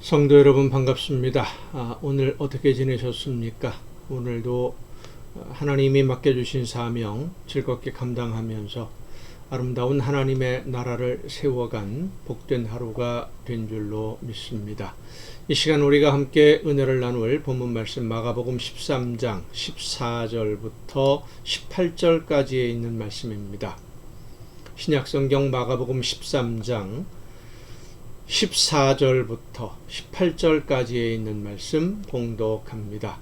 성도 여러분 반갑습니다. 오늘 어떻게 지내셨습니까? 오늘도 하나님이 맡겨주신 사명 즐겁게 감당하면서 아름다운 하나님의 나라를 세워간 복된 하루가 된 줄로 믿습니다. 이 시간 우리가 함께 은혜를 나눌 본문 말씀 마가복음 13장 14절부터 18절까지에 있는 말씀입니다. 신약성경 마가복음 13장 14절부터 18절까지에 있는 말씀 봉독합니다.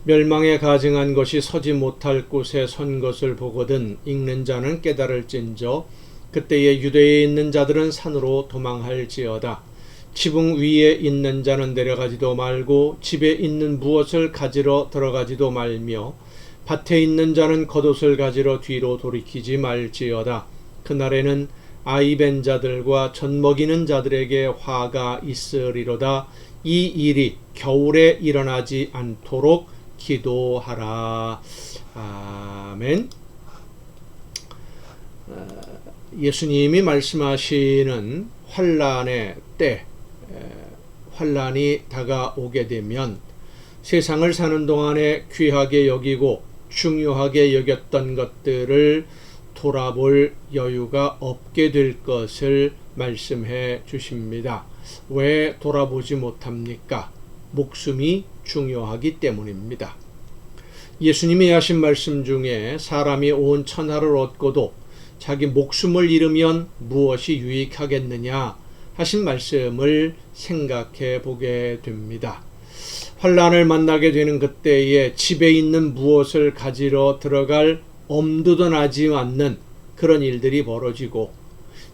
멸망에 가증한 것이 서지 못할 곳에 선 것을 보거든 읽는 자는 깨달을진저 그때에 유대에 있는 자들은 산으로 도망할지어다. 지붕 위에 있는 자는 내려가지도 말고 집에 있는 무엇을 가지러 들어가지도 말며 밭에 있는 자는 겉옷을 가지러 뒤로 돌이키지 말지어다. 그날에는 아이벤 자들과 젖먹이는 자들에게 화가 있으리로다. 이 일이 겨울에 일어나지 않도록 기도하라. 아멘. 예수님이 말씀하시는 환난의 때, 환난이 다가오게 되면 세상을 사는 동안에 귀하게 여기고 중요하게 여겼던 것들을 돌아볼 여유가 없게 될 것을 말씀해 주십니다. 왜 돌아보지 못합니까? 목숨이 중요하기 때문입니다. 예수님이 하신 말씀 중에 사람이 온 천하를 얻고도 자기 목숨을 잃으면 무엇이 유익하겠느냐 하신 말씀을 생각해 보게 됩니다. 환난을 만나게 되는 그때에 집에 있는 무엇을 가지러 들어갈 엄두도 나지 않는 그런 일들이 벌어지고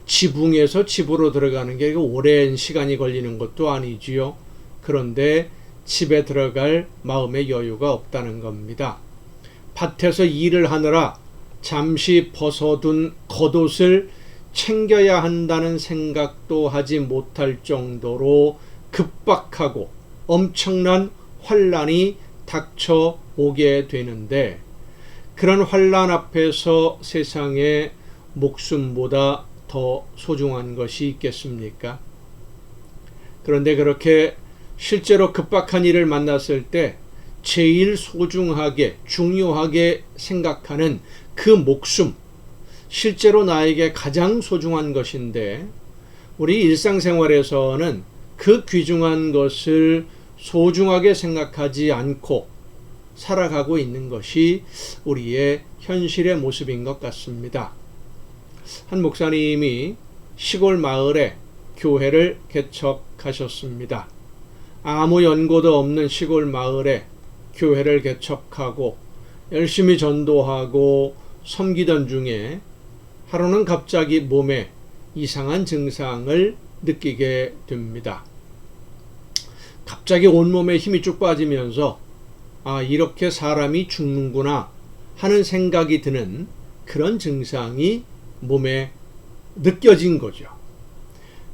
지붕에서 집으로 들어가는 게 오랜 시간이 걸리는 것도 아니지요. 그런데 집에 들어갈 마음의 여유가 없다는 겁니다. 밭에서 일을 하느라 잠시 벗어둔 겉옷을 챙겨야 한다는 생각도 하지 못할 정도로 급박하고 엄청난 환난이 닥쳐오게 되는데 그런 환난 앞에서 세상에 목숨보다 더 소중한 것이 있겠습니까? 그런데 그렇게 실제로 급박한 일을 만났을 때 제일 소중하게 중요하게 생각하는 그 목숨, 실제로 나에게 가장 소중한 것인데 우리 일상생활에서는 그 귀중한 것을 소중하게 생각하지 않고 살아가고 있는 것이 우리의 현실의 모습인 것 같습니다. 한 목사님이 시골 마을에 교회를 개척하셨습니다. 아무 연고도 없는 시골 마을에 교회를 개척하고 열심히 전도하고 섬기던 중에 하루는 갑자기 몸에 이상한 증상을 느끼게 됩니다. 갑자기 온몸에 힘이 쭉 빠지면서 이렇게 사람이 죽는구나 하는 생각이 드는 그런 증상이 몸에 느껴진 거죠.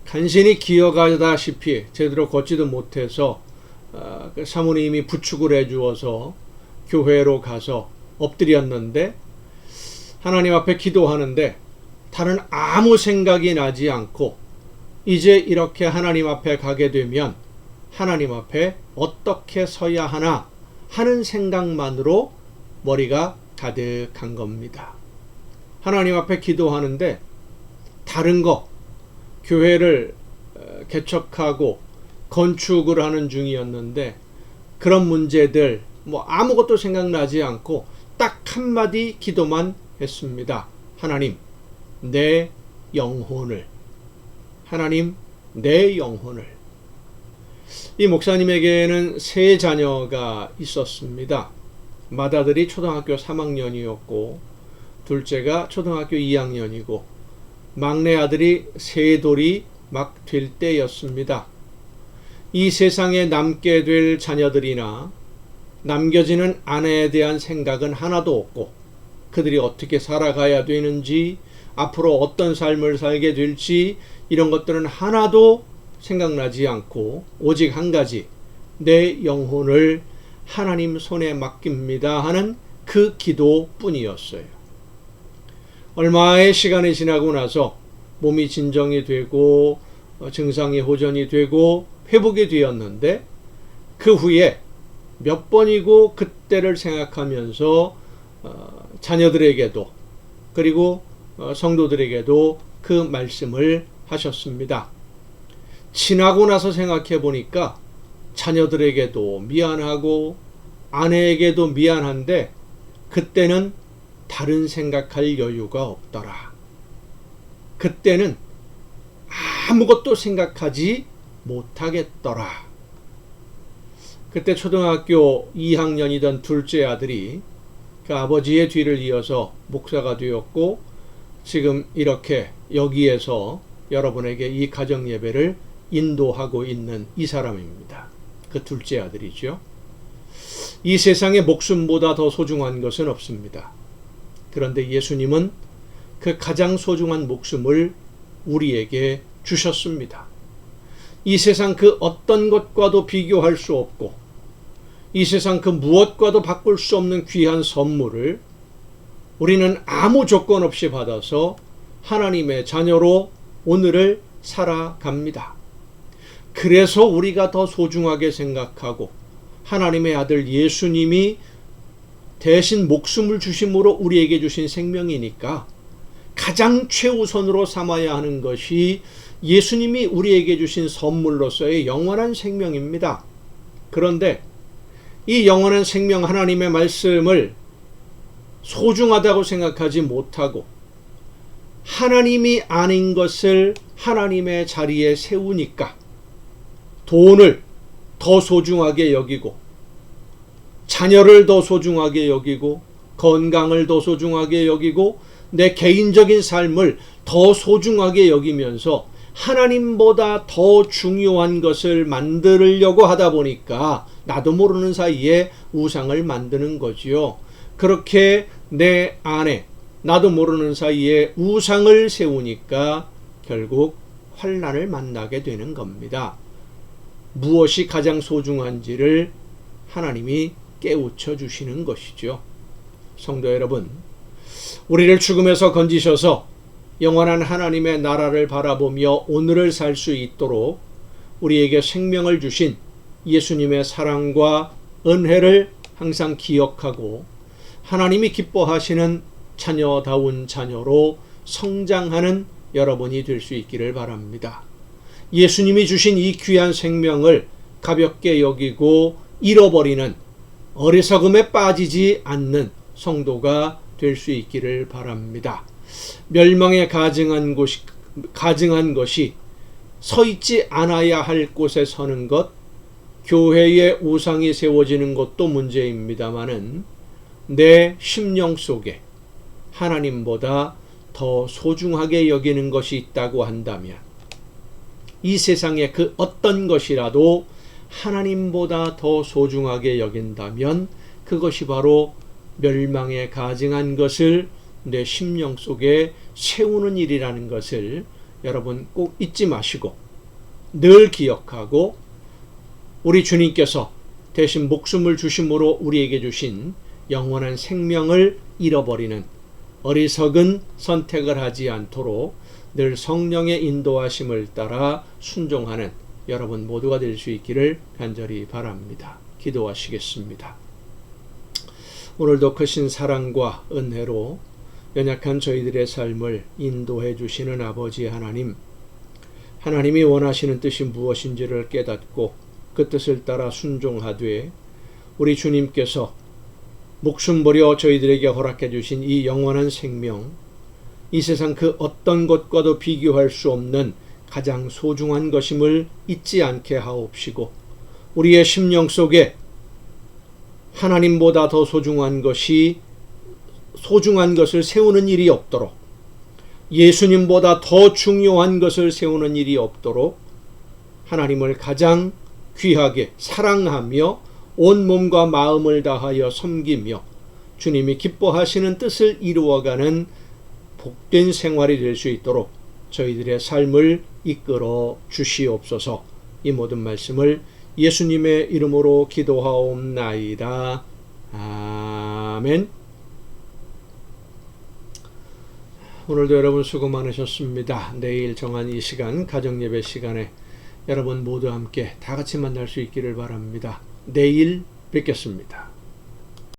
간신히 기어가다시피 제대로 걷지도 못해서 사모님이 부축을 해주어서 교회로 가서 엎드렸는데 하나님 앞에 기도하는데 다른 아무 생각이 나지 않고 이제 이렇게 하나님 앞에 가게 되면 하나님 앞에 어떻게 서야 하나 하는 생각만으로 머리가 가득한 겁니다. 하나님 앞에 기도하는데 다른 거, 교회를 개척하고 건축을 하는 중이었는데 그런 문제들 아무것도 생각나지 않고 딱 한마디 기도만 했습니다. 하나님, 내 영혼을. 하나님, 내 영혼을. 이 목사님에게는 세 자녀가 있었습니다. 맏아들이 초등학교 3학년이었고 둘째가 초등학교 2학년이고 막내 아들이 세 돌이 막 될 때였습니다. 이 세상에 남게 될 자녀들이나 남겨지는 아내에 대한 생각은 하나도 없고 그들이 어떻게 살아가야 되는지 앞으로 어떤 삶을 살게 될지 이런 것들은 하나도 생각나지 않고 오직 한 가지, 내 영혼을 하나님 손에 맡깁니다 하는 그 기도뿐이었어요. 얼마의 시간이 지나고 나서 몸이 진정이 되고 증상이 호전이 되고 회복이 되었는데 그 후에 몇 번이고 그때를 생각하면서 자녀들에게도 그리고 성도들에게도 그 말씀을 하셨습니다. 지나고 나서 생각해 보니까 자녀들에게도 미안하고 아내에게도 미안한데 그때는 다른 생각할 여유가 없더라. 그때는 아무것도 생각하지 못하겠더라. 그때 초등학교 2학년이던 둘째 아들이 그 아버지의 뒤를 이어서 목사가 되었고 지금 이렇게 여기에서 여러분에게 이 가정 예배를 인도하고 있는 이 사람입니다. 그 둘째 아들이죠. 이 세상에 목숨보다 더 소중한 것은 없습니다. 그런데 예수님은 그 가장 소중한 목숨을 우리에게 주셨습니다. 이 세상 그 어떤 것과도 비교할 수 없고 이 세상 그 무엇과도 바꿀 수 없는 귀한 선물을 우리는 아무 조건 없이 받아서 하나님의 자녀로 오늘을 살아갑니다. 그래서 우리가 더 소중하게 생각하고 하나님의 아들 예수님이 대신 목숨을 주심으로 우리에게 주신 생명이니까 가장 최우선으로 삼아야 하는 것이 예수님이 우리에게 주신 선물로서의 영원한 생명입니다. 그런데 이 영원한 생명 하나님의 말씀을 소중하다고 생각하지 못하고 하나님이 아닌 것을 하나님의 자리에 세우니까 돈을 더 소중하게 여기고 자녀를 더 소중하게 여기고 건강을 더 소중하게 여기고 내 개인적인 삶을 더 소중하게 여기면서 하나님보다 더 중요한 것을 만들려고 하다 보니까 나도 모르는 사이에 우상을 만드는 거지요. 그렇게 내 안에 나도 모르는 사이에 우상을 세우니까 결국 환난을 만나게 되는 겁니다. 무엇이 가장 소중한지를 하나님이 깨우쳐 주시는 것이죠. 성도 여러분, 우리를 죽음에서 건지셔서 영원한 하나님의 나라를 바라보며 오늘을 살 수 있도록 우리에게 생명을 주신 예수님의 사랑과 은혜를 항상 기억하고 하나님이 기뻐하시는 자녀다운 자녀로 성장하는 여러분이 될 수 있기를 바랍니다. 예수님이 주신 이 귀한 생명을 가볍게 여기고 잃어버리는 어리석음에 빠지지 않는 성도가 될 수 있기를 바랍니다. 멸망에 가증한 것이 서 있지 않아야 할 곳에 서는 것, 교회에 우상이 세워지는 것도 문제입니다마는 내 심령 속에 하나님보다 더 소중하게 여기는 것이 있다고 한다면 이 세상의 그 어떤 것이라도 하나님보다 더 소중하게 여긴다면 그것이 바로 멸망에 가증한 것을 내 심령 속에 세우는 일이라는 것을 여러분 꼭 잊지 마시고 늘 기억하고 우리 주님께서 대신 목숨을 주심으로 우리에게 주신 영원한 생명을 잃어버리는 어리석은 선택을 하지 않도록 늘 성령의 인도하심을 따라 순종하는 여러분 모두가 될 수 있기를 간절히 바랍니다. 기도하시겠습니다. 오늘도 크신 사랑과 은혜로 연약한 저희들의 삶을 인도해 주시는 아버지 하나님, 하나님이 원하시는 뜻이 무엇인지를 깨닫고 그 뜻을 따라 순종하되 우리 주님께서 목숨 버려 저희들에게 허락해 주신 이 영원한 생명, 이 세상 그 어떤 것과도 비교할 수 없는 가장 소중한 것임을 잊지 않게 하옵시고 우리의 심령 속에 하나님보다 더 소중한 것을 세우는 일이 없도록 예수님보다 더 중요한 것을 세우는 일이 없도록 하나님을 가장 귀하게 사랑하며 온 몸과 마음을 다하여 섬기며 주님이 기뻐하시는 뜻을 이루어가는 복된 생활이 될 수 있도록 저희들의 삶을 이끌어 주시옵소서. 이 모든 말씀을 예수님의 이름으로 기도하옵나이다. 아멘. 오늘도 여러분 수고 많으셨습니다. 내일 정한 이 시간 가정예배 시간에 여러분 모두 함께 다 같이 만날 수 있기를 바랍니다. 내일 뵙겠습니다.